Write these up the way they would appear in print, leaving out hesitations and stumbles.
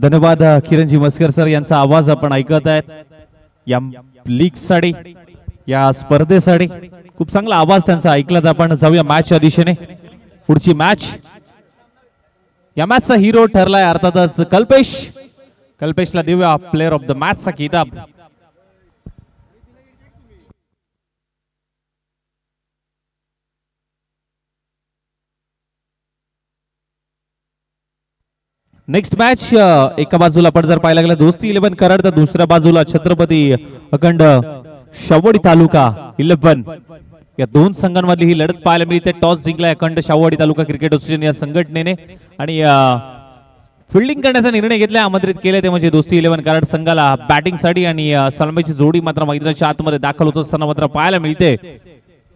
धन्यवाद किरणजी मस्कर सर यांचा आवाज आपण ऐकत आहेत या लीग साठी या स्पर्धेसाठी खूप चांगला आवाज त्यांचा ऐकलात आपण जाऊया मॅचच्या दिशेने पुढची मॅच या मॅचचा हिरो ठरलाय अर्थातच कल्पेशला देऊया प्लेयर ऑफ द मॅचचा किताब नेक्स्ट मॅच एका बाजूला आपण जर पाहायला गेलं दोस्ती 11 कराड तर दुसऱ्या बाजूला छत्रपती अखंड शावडी तालुका 11 या दोन संघांमधली ही लढत पाहायला मिळते टॉस जिंकलाय अखंड शावडी तालुका क्रिकेट असोसिएशन या संघटनेने आणि फिल्डिंग करण्याचा निर्णय घेतलाय आमंत्रित केले ते म्हणजे दोस्ती 11 कराड संघाला बॅटिंग साठी आणि सलमाईची जोडी मात्र मैदानाच्या आतमध्ये दाखल होत असताना मात्र पाहायला मिळते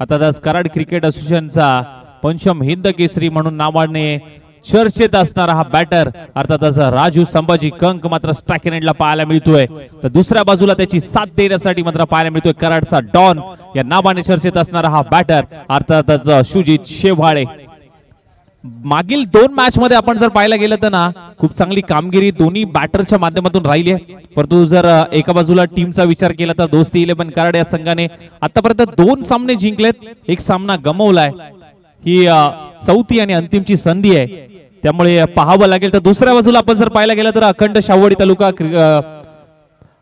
आता कराड क्रिकेट असोसिएशनचा पंचम हिंद केसरी म्हणून नावाने चर्चेत असणारा हा बॅटर अर्थातच राजू संभाजी कंक मात्र स्ट्राइक एंडला पाहायला मिळतोय तर दुसऱ्या बाजूला त्याची साथ देण्यासाठी मात्र पाहायला मिळतोय कराडचा डॉन या नावाने चर्चेत असणारा हा बॅटर अर्थातच सुजित शेवाळे मागील दोन मॅच मध्ये आपण जर पाहायला गेलं तर ना खूप चांगली कामगिरी दोन्ही बॅटरच्या माध्यमातून राहिली आहे परंतु जर एका बाजूला टीमचा विचार केला तर दोस्ती 11 कराड या संघाने आतापर्यंत 2 सामने जिंकलेत एक सामना गमावलाय ही चौथी आणि अंतिमची संधी आहे त्यामुळे पाहावं लागेल तर दुसऱ्या बाजूला आपण जर पाहायला गेलं तर अखंड शावडी तालुका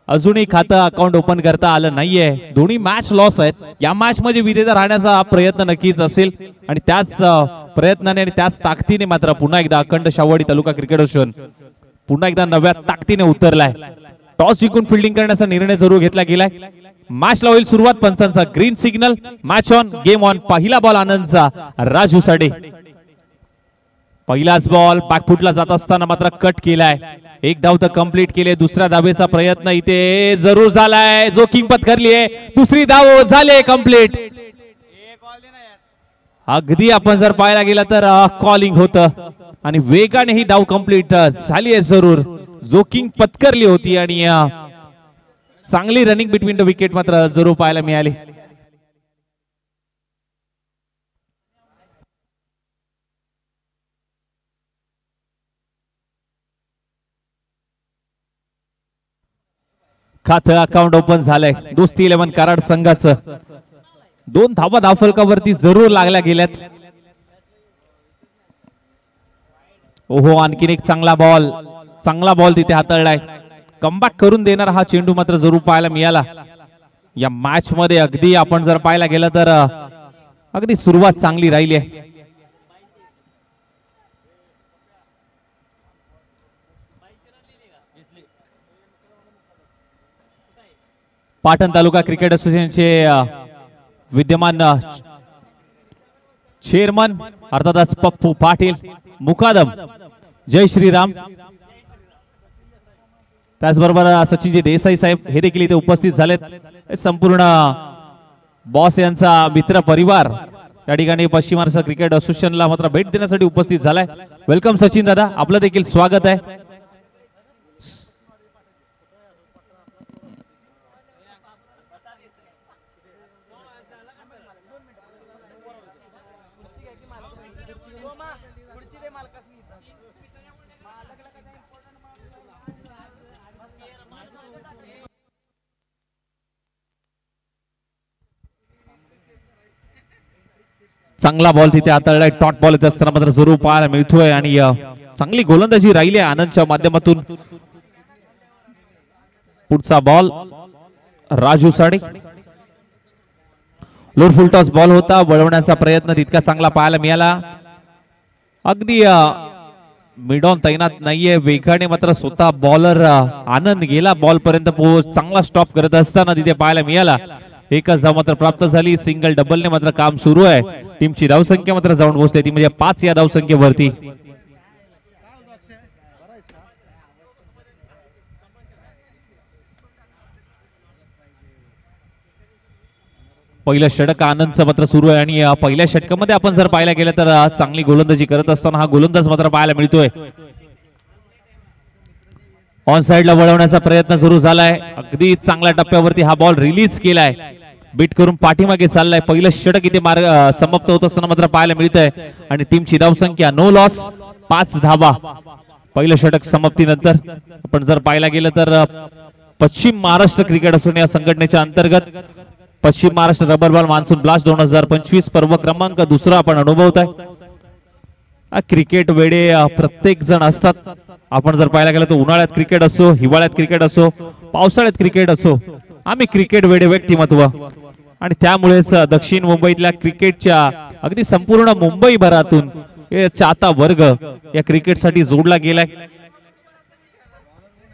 अजूनही खातं अकाउंट ओपन करता आलं नाहीये दोन्ही मॅच लॉस आहेत या मॅच मध्ये विजेता राहण्याचा प्रयत्न नक्कीच असेल आणि त्याच प्रयत्नाने आणि त्याच ताकदीने मात्र पुन्हा एकदा अखंड शावडी तालुका क्रिकेट असोसिएशन पुन्हा एकदा नव्या ताकदीने उतरलाय टॉस जिंकून फिल्डिंग करण्याचा निर्णय जरूर घेतला गेलाय मॅचला होईल सुरुवात पंचांचा green signal match on game on पहिला बॉल आनंदचा राजू साडे पहिलाच बॉल बॅकफुटला जात असताना मात्र कट केलाय एक धाव तर कंप्लीट केले दुसऱ्या धावेचा प्रयत्न इथे जरूर झालाय जो किंग पत्करली आहे दुसरी धाव झाले कंप्लीट अगदी आपण जर पाहायला गेला तर कॉलिंग होतं आणि वेगाने ही धाव कंप्लीट झाली आहे जरूर जो किंग पत्करली होती आणि चांगली रनिंग बिटवीन द विकेट मात्र जरूर पाहायला मिळाली खातं अकाउंट ओपन झालंय दोस्ती 11 कराड संघाचं 2 धावा धावफलकावरती जरूर लागल्या गेल्यात ओहो आणखीन एक चांगला बॉल तिथे हाताळलाय कमबॅक करून देणारा हा चेंडू मात्र जरूर पाहायला मिळाला या मॅच मध्ये अगदी आपण जर पाहायला गेलं तर अगदी सुरुवात चांगली राहिली आहे पाटण तालुका क्रिकेट असोसिएशनचे विद्यमान चेअरमन अर्थातच पप्पू पाटील मुकादम जय श्रीराम त्याचबरोबर सचिनजी देसाई साहेब हे देखील इथे उपस्थित झालेत संपूर्ण बॉस यांचा मित्र परिवार या ठिकाणी पश्चिम महाराष्ट्र क्रिकेट असोसिएशनला मात्र भेट देण्यासाठी उपस्थित झालाय वेलकम सचिन दादा आपलं देखील स्वागत आहे चांगला बॉल तिथे हाताळलाय टॉट बॉल येत असताना मात्र जरूर पाहायला मिळतोय आणि चांगली गोलंदाजी राहिली आहे आनंदच्या माध्यमातून पुढचा बॉल राजू साडे लोड फुल टॉस बॉल होता वळवण्याचा प्रयत्न तितका चांगला पाहायला मिळाला अगदी मिड ऑन तैनात नाहीये वेगाने मात्र स्वतः बॉलर आनंद गेला बॉल पर्यंत चांगला स्टॉप करत असताना तिथे पाहायला मिळाला एकच धाव मात्र प्राप्त झाली सिंगल डबलने मात्र काम सुरू आहे टीमची धावसंख्या मात्र जाऊन पोहोचते ती म्हणजे 5 या धावसंख्येवरती पहिलं षटक आनंदचं मात्र सुरू आहे आणि पहिल्या षटकामध्ये आपण जर पाहायला गेलं तर चांगली गोलंदाजी करत असताना हा गोलंदाज मात्र पाहायला मिळतोय ऑन साइडला वळवण्याचा प्रयत्न सुरू झालाय अगदी चांगल्या टप्प्यावरती हा बॉल रिलीज केलाय बीट करून पाठीमागे चाललाय पहिलं षटक इथे समाप्त होत असताना मात्र पाहायला मिळतंय आणि टीमची धावसंख्या नो लॉस 5 धावा पहिलं षटक समाप्तीनंतर आपण जर पाहायला गेलं तर पश्चिम महाराष्ट्र क्रिकेट असोसिएशन या संघटनेच्या अंतर्गत पश्चिम Maharashtra rubber ball monsoon blast 2025 पर्व क्रमांक दुसरा आपण अनुभवत आहे। क्रिकेट वेडे प्रत्येक जण असतात। आपण जर पाहायला गेलं तर उन्हाळ्यात क्रिकेट असो, हिवाळ्यात क्रिकेट असो, पावसाळ्यात क्रिकेट असो, आम्ही क्रिकेट वेडे व्यक्तिमत्व आणि त्यामुळेच दक्षिण मुंबईतल्या क्रिकेटच्या अगदी संपूर्ण मुंबई भरातून चाहता वर्ग या क्रिकेटसाठी जोडला गेलाय।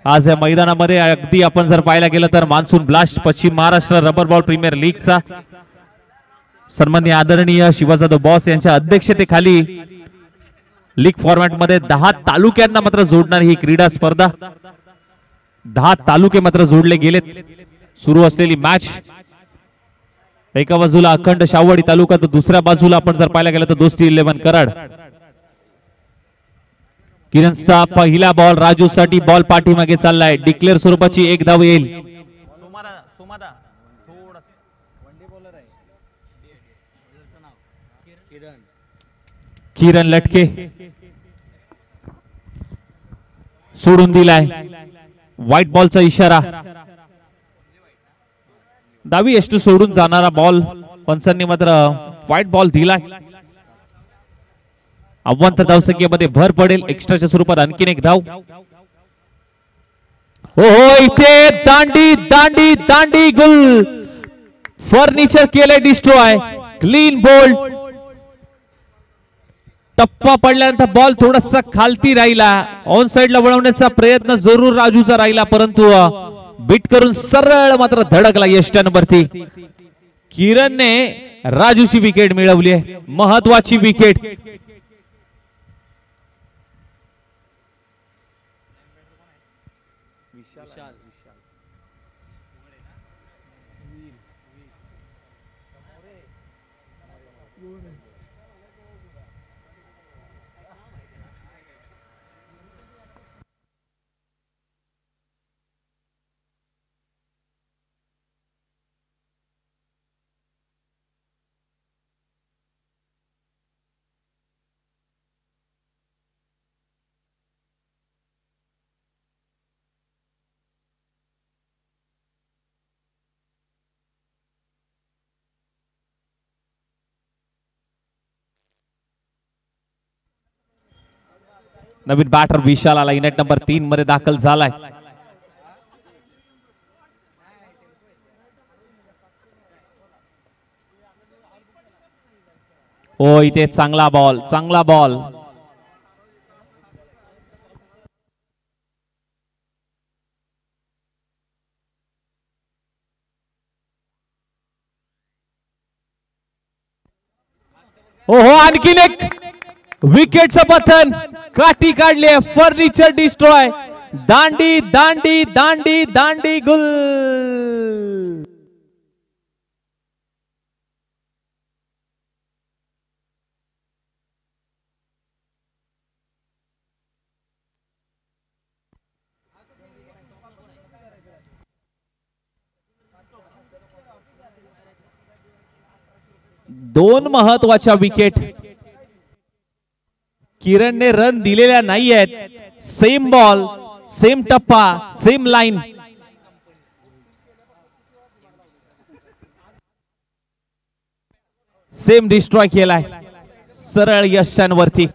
आज या मैदानामध्ये अगदी आपण जर पाहायला गेलं तर मान्सून ब्लास्ट पश्चिम महाराष्ट्र रबर बॉल प्रीमियर लीगचा सन्माननीय आदरणीय शिवाजादव बॉस यांच्या अध्यक्षतेखाली लीग फॉर्मॅट मध्ये 10 तालुक्यांना मात्र जोडणारी ही क्रीडा स्पर्धा 10 तालुके मात्र जोडले गेलेत। सुरू असलेली मॅच एका बाजूला अखंड शावडी तालुका तर दुसऱ्या बाजूला आपण जर पाहायला गेलं तर दोस्ती 11 कराड। किरणचा पहिला बॉल राजू साठी बॉल पाठीमागे चाललाय। डिक्लेअर स्वरूपाची एक धाव येईल। किरण लटके सोडून दिलाय। व्हाईट बॉलचा इशारा। डावी एष्टू सोडून जाणारा बॉल पंचांनी मात्र व्हाईट बॉल दिलाय। अव्वंत धावसंख्येमध्ये भर पडेल। एक्स्ट्राच्या स्वरूपात आणखीन एक धाव। हो इथे दांडी दांडी दांडी गुल फर्निचर केले डिस्ट्रॉय। Clean bowled. टप्पा पडल्यानंतर बॉल थोडासा खालती राहिला। ऑन साइडला वळवण्याचा प्रयत्न जरूर राजूचा राहिला परंतु बीट करून सरळ मात्र धडकला यष्ट्यांवरती। किरणने राजूची विकेट मिळवली आहे, महत्वाची विकेट। नवीन बॅटर विशाल आला, इनेट नंबर 3 मध्ये दाखल झालाय। ओ इथे चांगला बॉल, चांगला बॉल। हो आणखीन एक विकेटचं पतन काठी काढली। Furniture destroy. दांडी दांडी दांडी दांडी गुल। दोन महत्वाच्या विकेट किरणने रन दिलेल्या नाही आहेत। सेम बॉल, सेम टप्पा, सेम लाईन। सेम डिस्ट्रॉय केलाय सरळ यशांवरती।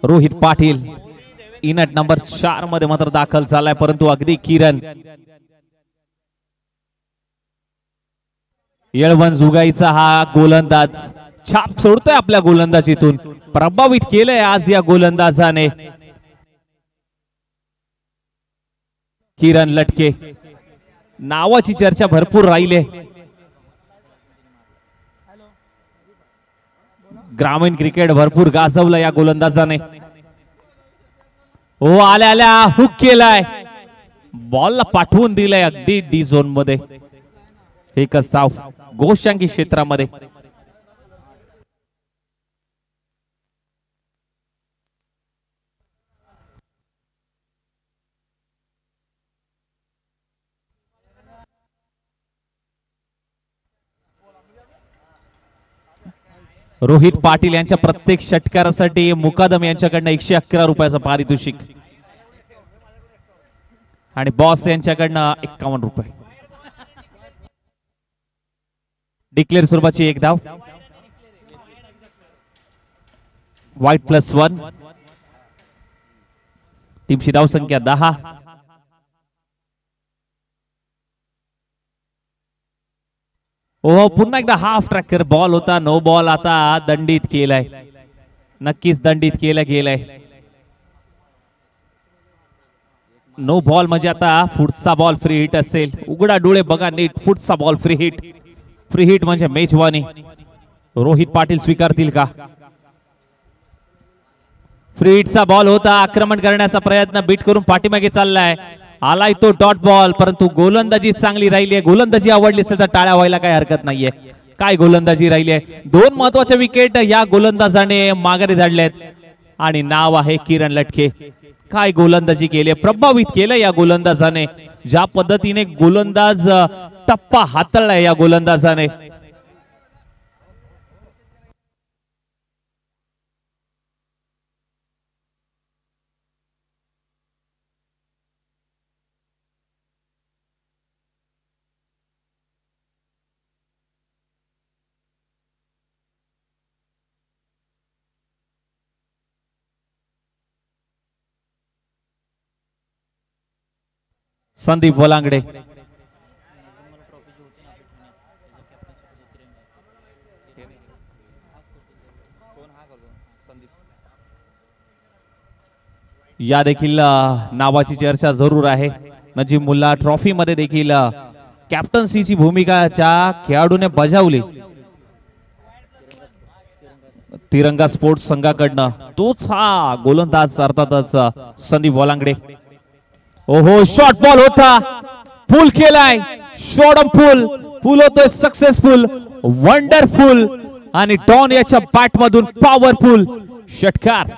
रोहित पाटील इनट नंबर 4 मध्ये मात्र दाखल झालाय परंतु अगदी किरण येळवण जुगाईचा हा गोलंदाज छाप सोडतोय आपल्या गोलंदाजीतून। प्रभावित केलंय आज या गोलंदाजाने। किरण लटके नावाची चर्चा भरपूर राहिली। ग्रामीण क्रिकेट भरपूर गाजवलं या गोलंदाजाने। हो आल्या आल्या हुक केलाय। बॉलला पाठवून दिलंय अगदी डी झोन मध्ये. एकच धाव गोशांकी क्षेत्रामध्ये. रोहित पाटील यांच्या प्रत्येक षटकारासाठी मुकादम यांच्याकडनं 111 रुपयाचं पारितोषिक आणि बॉस यांच्याकडनं 51 रुपये. डिक्लेअर स्वरूपाची एक धाव. वाईट +1. टीमची धाव संख्या 10. ओ पुन्हा एकदा हाफ ट्रॅकर बॉल होता. नो बॉल आता दंडित केलाय. नक्कीच दंडित केलं गेलंय. नो बॉल म्हणजे आता पुढचा बॉल फ्री हिट असेल. उघडा डोळे बघा नीट. पुढचा ball free hit. Free hit म्हणजे मेजवानी. रोहित पाटील स्वीकारतील का? फ्री हिटचा बॉल होता. आक्रमण करण्याचा प्रयत्न बीट करून पाठीमागे चाललाय. आलाय तो डॉट बॉल, परंतु गोलंदाजी चांगली राहिली आहे. गोलंदाजी आवडली असेल तर टाळ्या व्हायला काही हरकत नाहीये. काय गोलंदाजी राहिली आहे. 2 महत्वाचे विकेट या गोलंदाजाने माघारी धाडलेत आणि नाव आहे किरण लटके. काय गोलंदाजी केली, प्रभावित केलं या गोलंदाजाने. ज्या पद्धतीने गोलंदाज टप्पा हाताळलाय या गोलंदाजाने. संदीप वलांगडे. या देखील नावाची चर्चा जरूर आहे. नजीमुल्ला ट्रॉफी मध्ये देखील कॅप्टन्सीची भूमिका ज्या खेळाडूने बजावली तिरंगा स्पोर्ट्स संघाकडनं, तोच हा गोलंदाज अर्थातच संदीप वलांगडे. ओहो शॉर्ट बॉल होता. फुल केलाय. शॉर्ट फुल. फुल होतोय सक्सेसफुल. वंडरफुल. आणि डॉन याच्या बॅट मधून पॉवरफुल षटकार.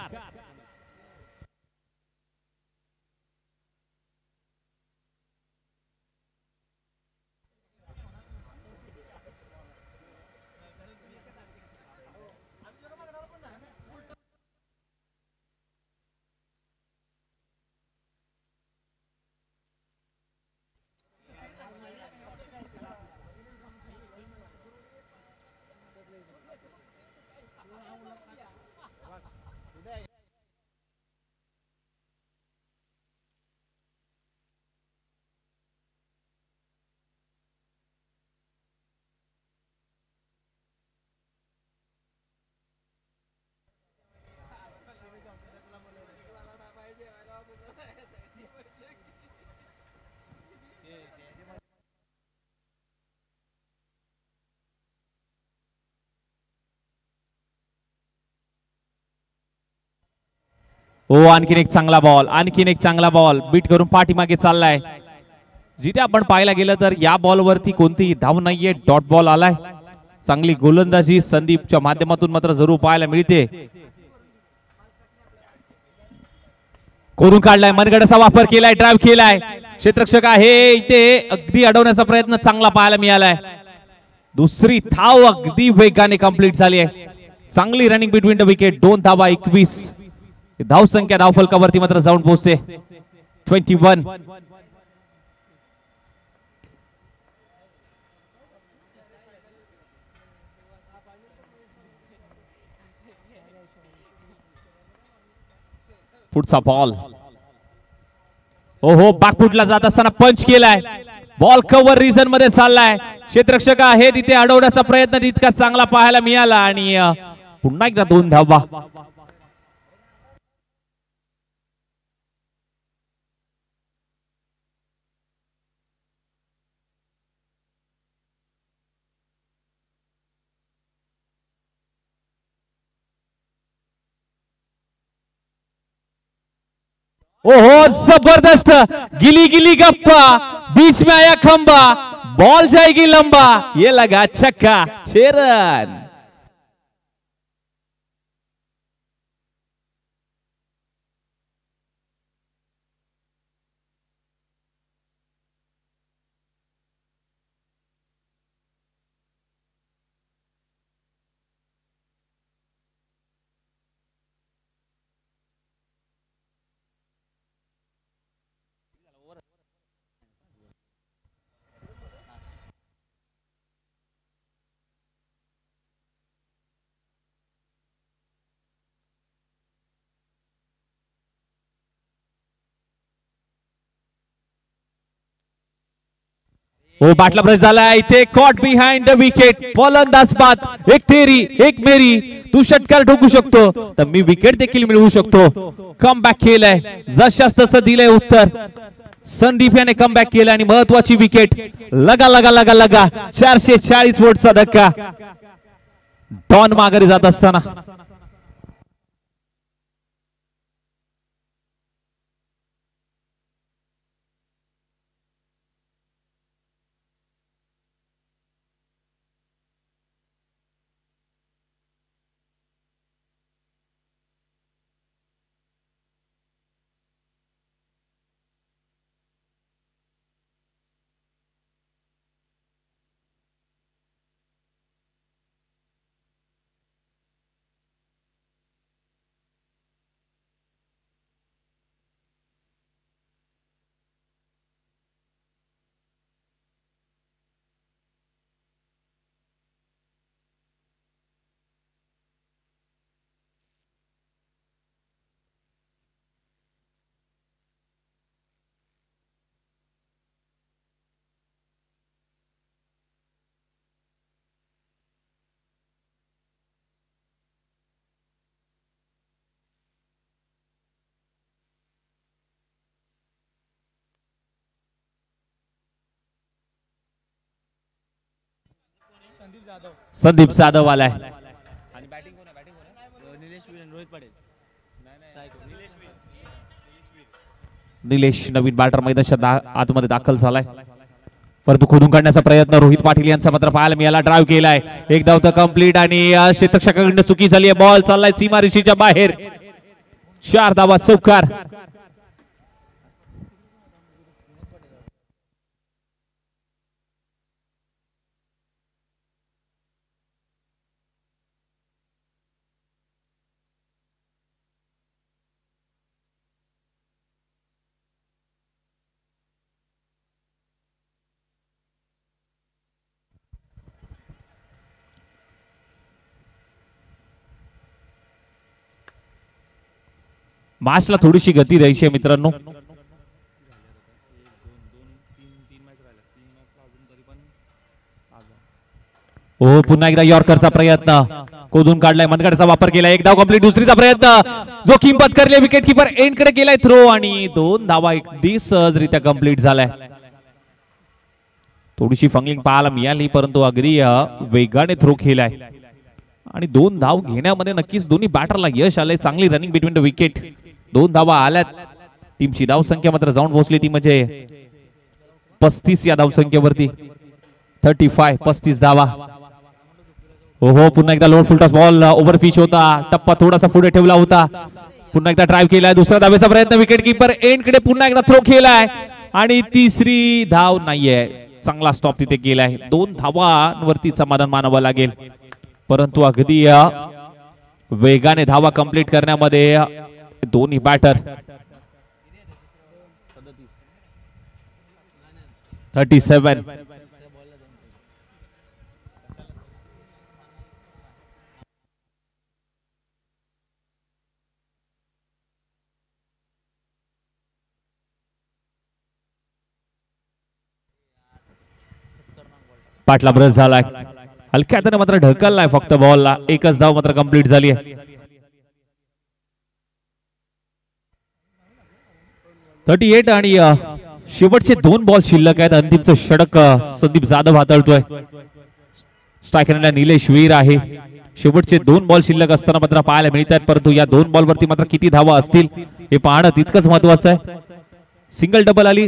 हो आणखीन एक चांगला बॉल. आणखीन एक चांगला बॉल. बीट करून पाठीमागे चाललाय. जिथे आपण पाहायला गेलं तर या बॉल वरती कोणतीही धाव नाहीये. डॉट बॉल आलाय. चांगली गोलंदाजी संदीपच्या माध्यमातून मात्र जरूर पाहायला मिळते. कोरून काढलाय. मनगडाचा वापर केलाय. ड्राइव्ह केलाय. क्षेत्ररक्षक आहे इथे. अगदी अडवण्याचा प्रयत्न चांगला पाहायला मिळालाय. दुसरी धाव अगदी वेगाने कंप्लीट झाली आहे. चांगली रनिंग बिटवीन द विकेट. 2 धावा 21. धाव संख्या धाव फलकावरती मात्र जाऊन पोहोचते 21. पुढचा बॉल. ओहो बॅकफुटला जात असताना पंच केलाय. बॉल कव्हर रिजन मध्ये चाललाय. क्षेत्ररक्षक आहे तिथे अडवण्याचा प्रयत्न तितका चांगला पाहायला मिळाला आणि पुन्हा एकदा 2 धावा. ओहो जबरदस्त, गिली गिली गप्पा, बीच में आया खंबा, बॉल जाएगी लंबा, ये लगा छक्का, 6 रन। हो बाटला ब्रश झाला इथे, कॉट बिहाइंड द विकेट, फलंदाज बाद, एक तेरी एक मेरी, तू षटकार ठोकू शकतो तर मी विकेट देखील मिळवू शकतो. कम बॅक केलंय, जशास तसं दिलंय उत्तर. संदीप याने कम बॅक केलं आणि महत्वाची विकेट. लगा लगा लगा लगा 440 वोटचा धक्का. डॉन माघारी जात असताना संदीप जाधव आलाय. निलेश नवीन बॅटर मैदानाच्या आतमध्ये दाखल झालाय, परंतु खोदून काढण्याचा प्रयत्न रोहित पाटील यांचा मात्र पाहायला मिळाला. ड्राईव्ह केलाय, एक धाव तर कंप्लीट आणि क्षेत्ररक्षकाकडून चुकी झाली आहे. बॉल चाललाय सीमारेषेच्या बाहेर. 4 धावा चौकार. मॅचला थोडीशी गती द्यायची आहे मित्रांनो. हो पुन्हा एकदा यॉर्करचा प्रयत्न, कोदून काढलाय, मनगडचा वापर केलाय, एक धाव कंप्लीट. दुसरीचा प्रयत्न, जो किंमत करले विकेट किपर एंड कडे गेलाय थ्रो आणि 2 धावा अगदी सहजरित्या कंप्लीट झालाय. थोडीशी फंगलिंग पाहायला मिळाली, परंतु अगदी वेगाने थ्रो केलाय आणि 2 धाव घेण्यामध्ये नक्कीच दोन्ही बॅटरला यश आलंय. चांगली रनिंग बिटवीन द विकेट. 2 धावा आल्यात. टीमची धावसंख्या मात्र जाऊन पोहोचली ती म्हणजे 35 या धावसंख्येवरती. 35 धावा. हो पुन्हा एकदा load full toss ball over pitch होता, टप्पा थोडासा पुढे ठेवला होता. पुन्हा एकदा ड्राईव्ह केलाय, दुसऱ्या धावेचा प्रयत्न, विकेट किपर एंड कडे पुन्हा एकदा थ्रो केलाय आणि तिसरी धाव नाहीये. चांगला स्टॉप तिथे केलाय. 2 धावांवरती समाधान मानावं लागेल, परंतु अगदी वेगाने धावा कंप्लीट करण्यामध्ये दोन्ही बॅटर. 37. पाटला ब्रश झालाय, हलक्या हाताने मात्र ढकललाय फक्त बॉलला. एकच धाव मात्र कंप्लीट झाली आहे. 38 आणि शेवटचे 2 बॉल शिल्लक आहेत. अंतिमचं षटक संदीप जाधव हाताळतोय. स्ट्रायकरला निलेश वीर आहे. शेवटचे 2 बॉल शिल्लक असताना मात्र पाहायला मिळतात, परंतु या 2 बॉलवरती मात्र किती धावा असतील हे पाहणं तितकंच महत्वाचं आहे. सिंगल डबल आली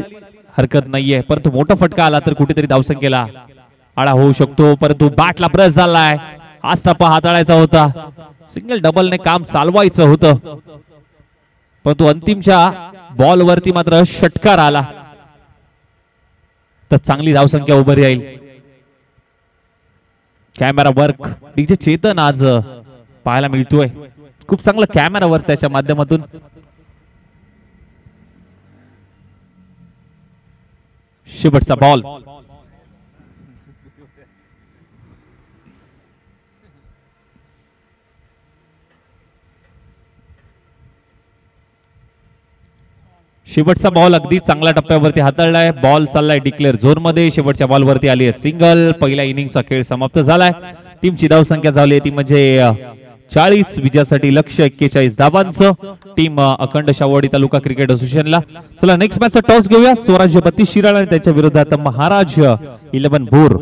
हरकत नाहीये, परंतु मोठा फटका आला तर कुठेतरी धावसंख्येला आळा होऊ शकतो. परंतु बॅटला ब्रश झालाय, हाच टप्पा हाताळायचा होता. सिंगल डबलने काम चालवायचं होतं, परंतु अंतिमच्या बॉल वरती मात्र षटकार आला तर चांगली धावसंख्या उभी राहील. कॅमेरा वर्क डीजे चेतन आज पाहायला मिळतोय. खूप चांगलं कॅमेरा वर्क त्याच्या माध्यमातून. शेवटचा बॉल शेवटचा बॉल अगदी चांगल्या टप्प्यावरती हाताळलाय. बॉल चाललाय डिक्लेअर झोन मध्ये. शेवटच्या बॉल वरती आली आहे सिंगल. पहिल्या इनिंगचा खेळ समाप्त झालाय. टीमची धावसंख्या झाली ती म्हणजे 40. विजयासाठी लक्ष्य 41 धावांचं. टीम अखंड शाववाडी तालुका क्रिकेट असोसिएशनला. चला नेक्स्ट मॅचचा टॉस घेऊया. स्वराज्य 32 शिराळा आणि त्याच्या विरोधात महाराज 11 भोर.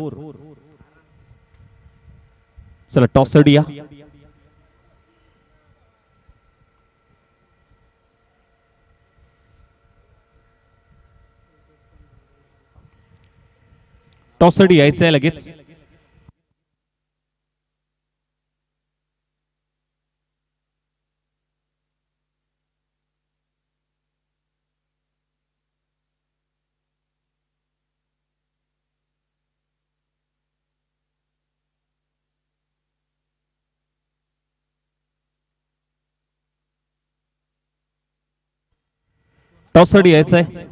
चला टॉस साठी या. टॉस साठी यायचं आहे लगेच. टॉस साठी यायचं आहे.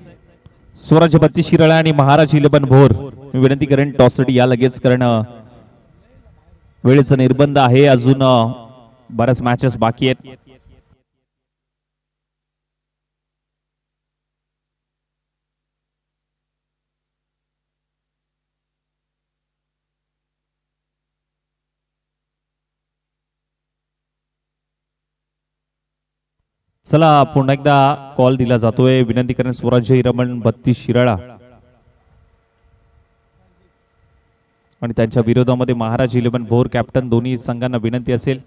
स्वराज्य 32 शिराळा आणि महाराज 11 भोर. मी विनंती करेन टॉस साठी या लगेच, कारण वेळेचा निर्बंध आहे. अजून बऱ्याच मॅचेस बाकी आहेत. चला पुन्हा एकदा कॉल दिला जातोय. विनंती करेन स्वराज्य 32 शिराळा आणि त्यांच्या विरोधामध्ये महाराज 11 भोर. कॅप्टन दोन्ही संघांना विनंती असेल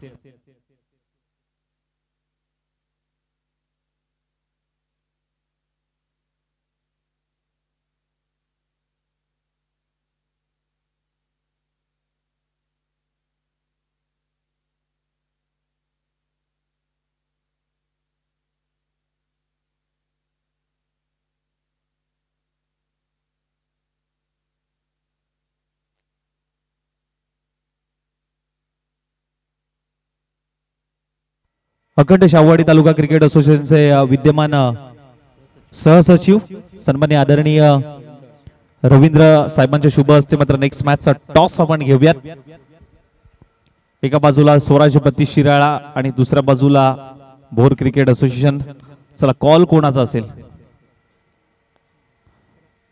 अखंड शाहवाडी तालुका क्रिकेट असोसिएशनचे विद्यमान सहसचिव सन्माननीय आदरणीय रवींद्र साहेबांच्या शुभ हस्ते मात्र नेक्स्ट मॅचचा टॉस आपण घेऊयात. एका बाजूला स्वराज्य 32 शिराळा आणि दुसऱ्या बाजूला भोर क्रिकेट असोसिएशन. चला कॉल कोणाचा असेल?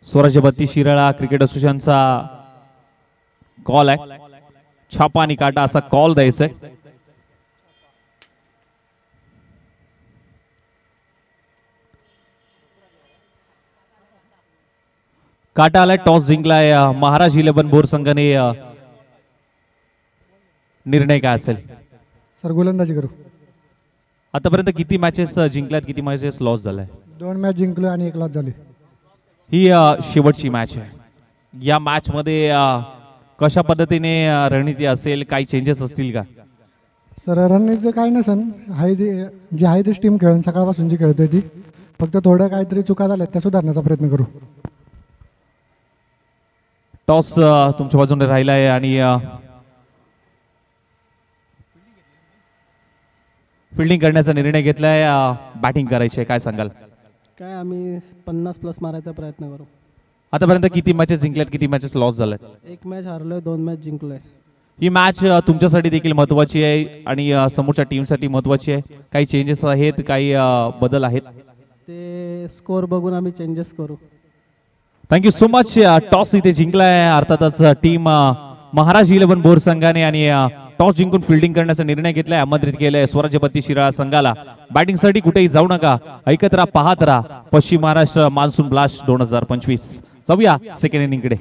स्वराज्य 32 शिराळा क्रिकेट असोसिएशनचा कॉल आहे. छापा आणि काटा असा कॉल द्यायचा आहे. काटा आलाय. टॉस जिंकलाय महाराज 11 भोर संघाने. निर्णय काय असेल? सर गोलंदाजी करू. आतापर्यंत किती मॅचेस जिंकल्यात, किती मॅचेस लॉस झालाय? 2 मॅच जिंकलो आणि 1 लॉस झाली. ही शेवटची मॅच आहे. या मॅच मध्ये कशा पद्धतीने रणनीती असेल, काही चेंजेस असतील का? सर रणनीती काही नसन, हाय जी आहे तीच टीम खेळून सकाळपासून जी खेळतोय ती. फक्त थोडं काहीतरी चुका झाल्यात त्या सुधारण्याचा प्रयत्न करू. टॉस तुमच्या बाजूने राहिला आहे आणि फिल्डिंग करण्याचा निर्णय घेतलाय. बॅटिंग करायची आहे, काय सांगाल? काय आम्ही 50+ मारायचा प्रयत्न करू. आतापर्यंत किती मॅचेस जिंकल्यात, किती मॅचेस लॉस झाल्यात? 1 मॅच हारलोय, 2 मॅच जिंकलोय. ही मॅच तुमच्यासाठी देखील महत्वाची आहे आणि समोरच्या टीमसाठी महत्वाची आहे. काही चेंजेस आहेत, काही बदल आहेत? ते स्कोर बघून आम्ही चेंजेस करू. Thank you so much. टॉस इथे जिंकलाय अर्थातच टीम महाराज 11 भोर संघाने आणि टॉस जिंकून फिल्डिंग करण्याचा निर्णय घेतलाय. आमंत्रित केलंय स्वराज्य 32 शिराळा संघाला. बॅटिंग साठी कुठेही जाऊ नका, ऐकत राहा, पाहत राहा पश्चिम महाराष्ट्र मान्सून ब्लास्ट 2025. जाऊया सेकंड इनिंग कडे.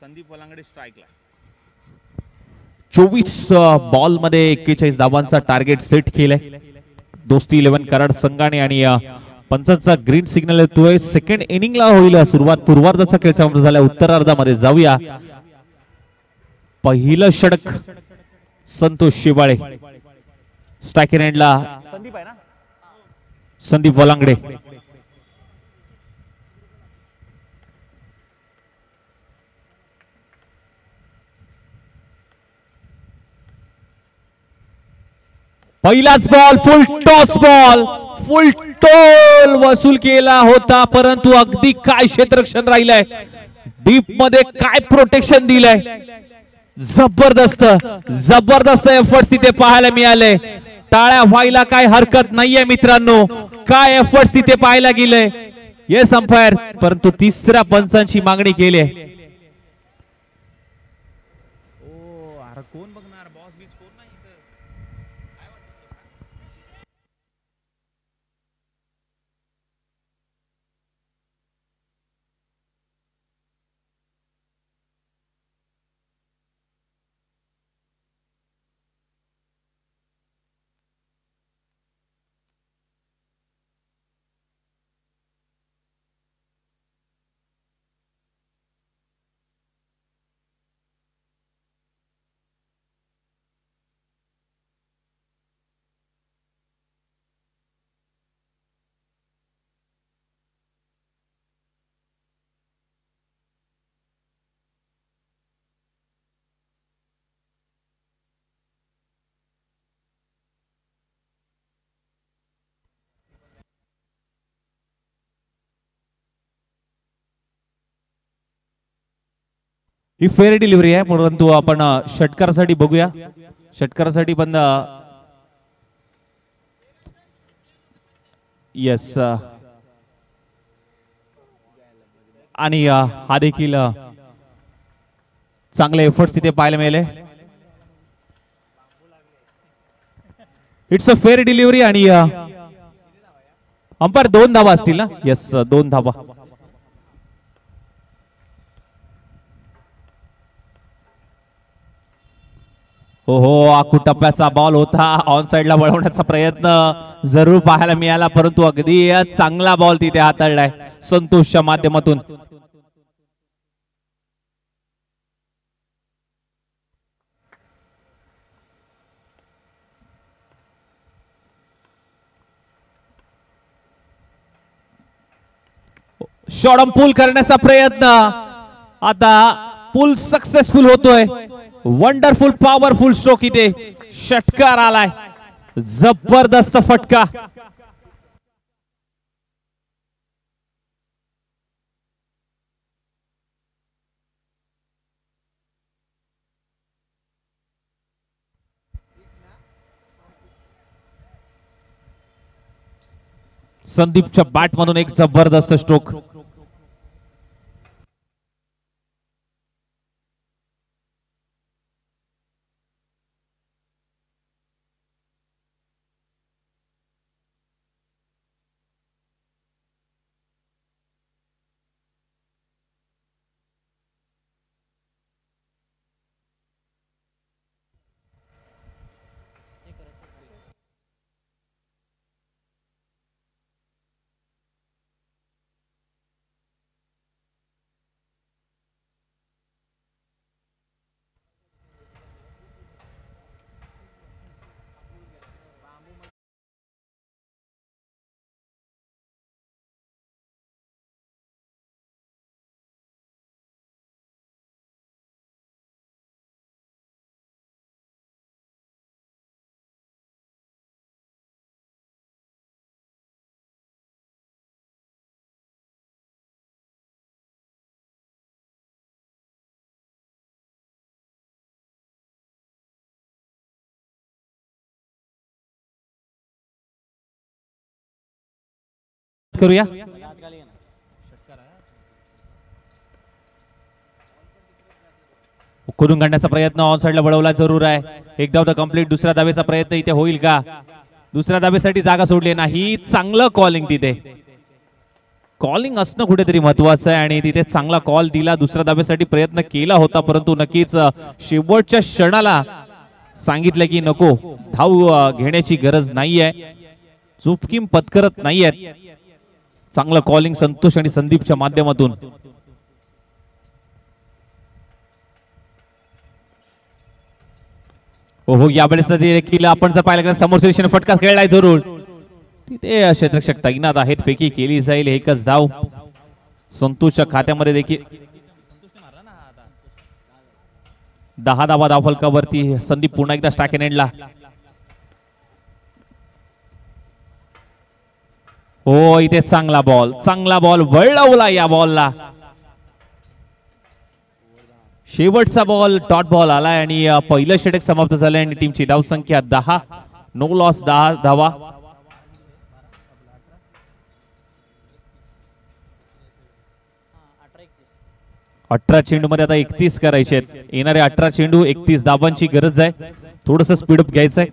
संदीप वलांगडे स्ट्राईकला. 24 बॉल मध्ये 41 धावांचा टार्गेट सेट केलाय दोस्ती 11 कराड संघाने आणि पंचांचा ग्रीन सिग्नल येतोय. सेकंड इनिंगला होईल सुरुवात. पूर्वार्धाचा खेळ समाप्त झाला. उत्तरार्धामध्ये जाऊया. पहिलं षटक संतोष शिवाळे. स्ट्रायकिंग एंडला संदीप आहे ना, संदीप वलांगडे. पहिलाच बॉल फुल टॉस बॉल, फुल टोल वसूल केला होता, परंतु अगदी काय क्षेत्ररक्षण राहिलंय. डीप मध्ये काय प्रोटेक्शन दिलंय. जबरदस्त जबरदस्त एफर्ट्स तिथे पाहायला मिळाले. टाळ्या व्हायला काय हरकत नाहीये मित्रांनो. काय एफर्ट्स तिथे पाहायला गेले. येस अंपायर, परंतु तिसऱ्या पंचांची मागणी केली आहे. कोण बघणार बॉस बीस कोण नाही. ही फेअर डिलिव्हरी आहे, परंतु आपण षटकारासाठी बघूया. षटकारासाठी पण येस आणि हा देखील चांगले एफर्ट्स तिथे पाहायला मिळाले. इट्स अ फेअर डिलिव्हरी आणि अंपायर 2 धावा असतील ना. येस 2 धावा. हो आखू टप्प्याचा बॉल होता. ऑन साइडला वळवण्याचा प्रयत्न जरूर पाहायला मिळाला, परंतु अगदी चांगला बॉल तिथे हाताळलाय संतोषच्या माध्यमातून. शॉर्ट पूल करण्याचा प्रयत्न. आता पूल सक्सेसफुल होतोय. वंडरफुल पॉवरफुल स्ट्रोक इथे. षटकार आलाय. जबरदस्त फटका. संदीपच्या बॅट मधून एक जबरदस्त स्ट्रोक. करूया. करून काढण्याचा प्रयत्न ऑन साइडला वळवला जरूर आहे. एक धाव तर कंप्लीट. दुसऱ्या धावेचा प्रयत्न इथे होईल का. दुसऱ्या धावेसाठी जागा सोडली नाही. चांगलं कॉलिंग तिथे. कॉलिंग असणं कुठेतरी महत्वाचं आहे आणि तिथे चांगला कॉल दिला, दुसऱ्या धाब्यासाठी प्रयत्न केला होता, परंतु नक्कीच शेवटच्या क्षणाला सांगितलं की नको, धाव घेण्याची गरज नाहीये, चुपकीम पत्करत नाहीये. चांगलं कॉलिंग संतोष आणि संदीपच्या माध्यमातून. हो यावेळेस देखील आपण जर पाहिलं समोरच्या दिशेने फटका खेळलाय जरूर, तिथे क्षेत्ररक्षक तैनात आहेत, फेकी केली जाईल. एकच धाव संतोषच्या खात्यामध्ये देखील. 10 धावा धावफलकावरती. संदीप पुन्हा एकदा स्टॅक इन एंडला. हो इथे चांगला बॉल वळवला या बॉलला. शेवटचा बॉल डॉट बॉल आलाय आणि पहिलं षटक समाप्त झालंय आणि टीमची धावसंख्या 10, नो लॉस 10 धावा. अठरा चेंडू मध्ये आता 31 करायचे आहेत. येणारे 18 चेंडू 31 धावांची गरज आहे. थोडस स्पीडअप घ्यायचंय.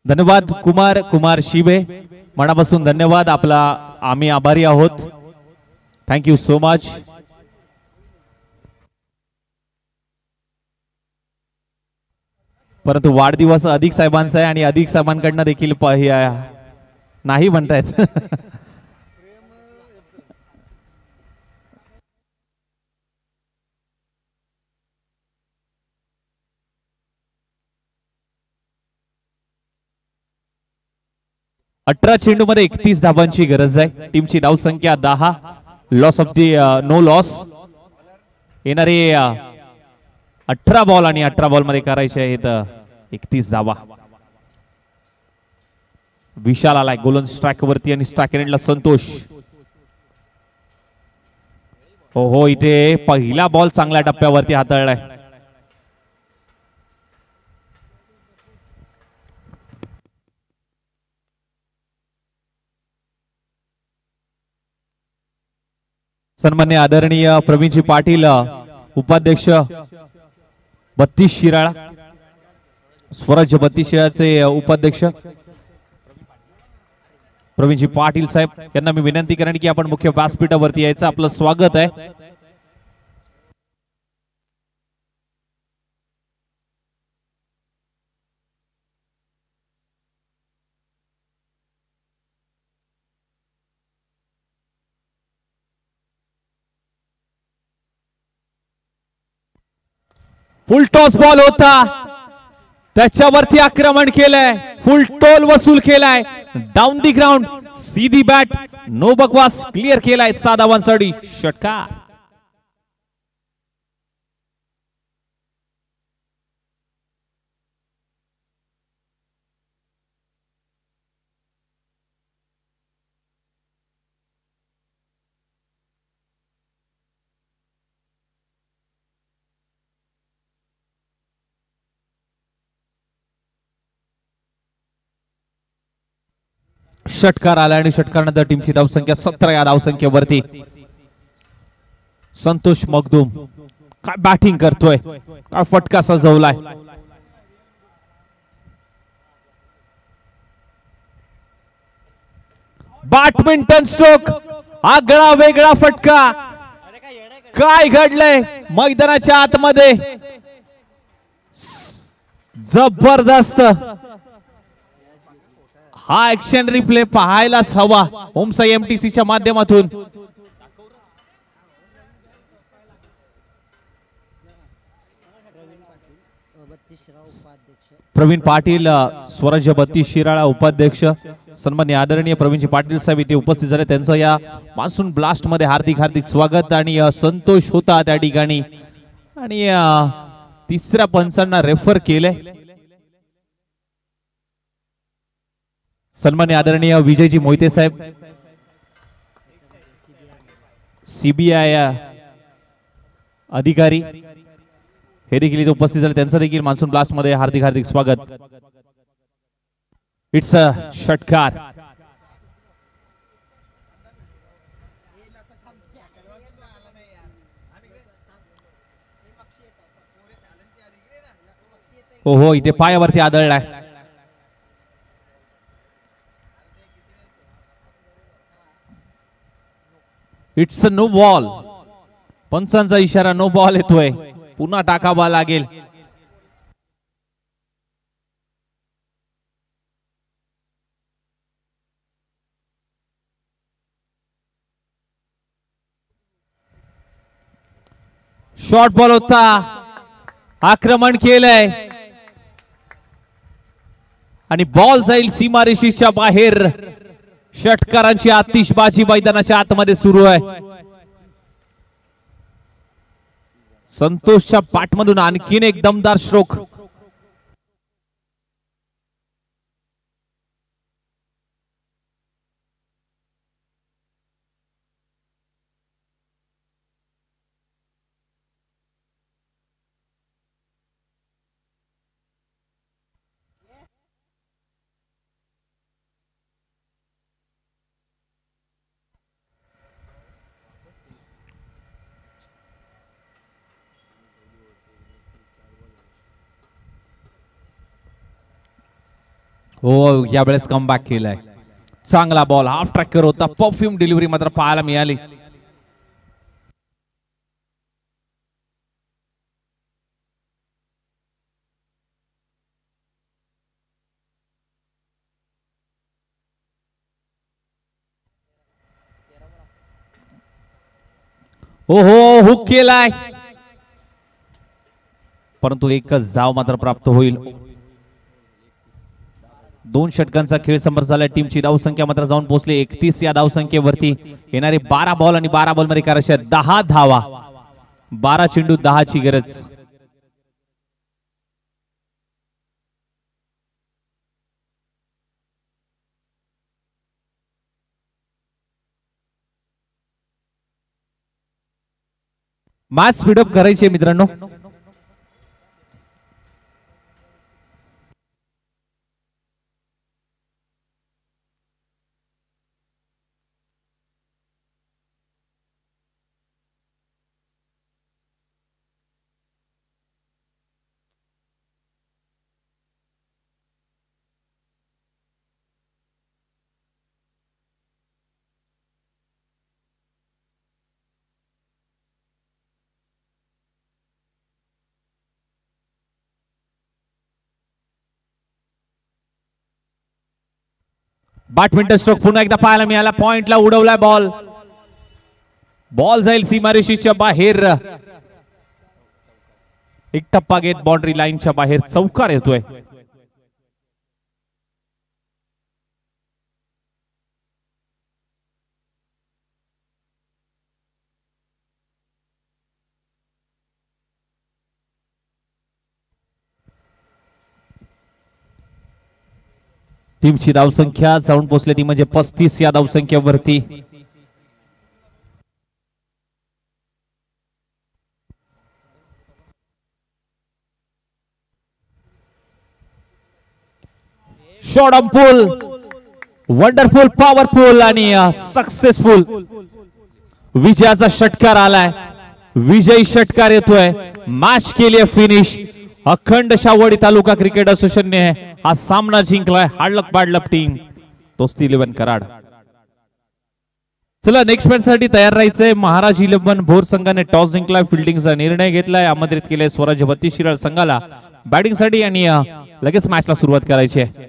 धन्यवाद कुमार शिबे, मनापासून धन्यवाद. आम्ही आभारी आहोत. Thank you so much. परंतु वाढदिवस अधिक साहेबांचा आहे आणि अधिक साहेबांकडनं देखील नाही म्हणतायत. अठरा चेंडू मध्ये 31 धावांची गरज आहे. टीमची धावसंख्या 10, loss of the no loss. येणारे 18 बॉल आणि 18 बॉल मध्ये करायचे आहेत 31 धावा. विशाल आलाय गोलंदाज स्ट्राइक वरती आणि स्ट्राइक एंडला संतोष. हो इथे पहिला बॉल चांगल्या टप्प्यावरती हाताळलाय. सन्मान्य आदरणीय प्रवीणजी पाटील उपाध्यक्ष 32 शिराळा, स्वराज्य 32 शिराळाचे उपाध्यक्ष प्रवीणजी पाटील साहेब यांना मी विनंती करेन की आपण मुख्य व्यासपीठावरती यायचं. आपलं स्वागत आहे. फुल टॉस बॉल होता, त्याच्यावरती आक्रमण केलंय, फुल टोल वसूल केलाय, डाऊन दी ग्राउंड, सीधी बॅट, नो बकवास, क्लिअर केलाय. 7 धावांसाठी षटकार. षटकार आला आणि षटकारानंतर टीमची धावसंख्या 17 या धावसंख्येवरती. संतोष मगदूम काय बॅटिंग करतोय, काय फटका सजवलाय. बॅडमिंटन स्ट्रोक, आगळा वेगळा फटका. काय घडलंय मैदानाच्या आतमध्ये, जबरदस्त. हा ऍक्शन रिप्ले पाहायलाच हवा ओमसाई एमटीसीच्या माध्यमातून. प्रवीण पाटील स्वराज्य 32 शिराळा उपाध्यक्ष, सन्मान्य आदरणीय प्रवीणजी पाटील साहेब इथे उपस्थित झाले. त्यांचं या मान्सून ब्लास्ट मध्ये हार्दिक हार्दिक स्वागत. आणि संतोष होता त्या ठिकाणी आणि तिसऱ्या पंचांना रेफर केले. सन्मान्य आदरणीय विजयजी मोहिते साहेब, सीबीआय अधिकारी हे देखील इथे उपस्थित झाले. त्यांचं देखील मान्सून ब्लास्ट मध्ये हार्दिक हार्दिक स्वागत. इट्स अ षटकार. हो इथे पायावरती आदळलाय. It's a no ball. पंचांचा इशारा नो बॉल येतोय. पुन्हा टाकावा लागेल. शॉर्ट बॉल होता. आक्रमण केलंय आणि बॉल जाईल सीमारेषेच्या बाहेर. षटकारांची आतिषबाजी मैदानाच्या आतमध्ये सुरू आहे. संतोषच्या पाठमधून आणखीन एक दमदार स्ट्रोक. हो यावेळेस कमबॅक केलाय. चांगला बॉल हाफ ट्रॅकर होता. परफ्यूम डिलिव्हरी मात्र पाहायला मिळाली. हो हुक केलाय परंतु एकच धाव मात्र प्राप्त होईल. 2 षटकांचा खेळ संपन्न झाला. टीमची धावसंख्या मात्र जाऊन पोहोचली 31 या धावसंख्येवरती. येणारे 12 बॉल आणि 12 बॉल मध्ये करायचे 10 धावा. 12 चेंडू 10 ची गरज. मॅच स्पीडअप करायची मित्रांनो. बॅडमिंटन स्ट्रोक पुन्हा एकदा पाहायला मिळाला. पॉइंटला उडवलाय बॉल. बॉल जाईल सीमारेषेच्या बाहेर. एक टप्पा घेत बाउंड्री लाईनच्या बाहेर चौकार येतोय. टीमची धावसंख्या जाऊन पोहोचली ती म्हणजे 35 या धावसंख्येवरती. Shot on pull. Wonderful powerful आणि सक्सेसफुल. विजयाचा षटकार आलाय. विजयी षटकार येतोय. मॅच केली फिनिश. अखंड शावडी तालुका क्रिकेट असोसिएशनने हा सामना जिंकलाय. हाडलक पाडलप टीम दोस्ती 11 कराड. चला नेक्स्ट मॅच साठी तयार राहायचंय. महाराज 11 भोर संघाने टॉस जिंकलाय. फिल्डिंगचा निर्णय घेतलाय. आमंत्रित केलाय स्वराज्य 32 शिराळ संघाला बॅटिंग साठी आणि लगेच मॅचला सुरुवात करायची आहे.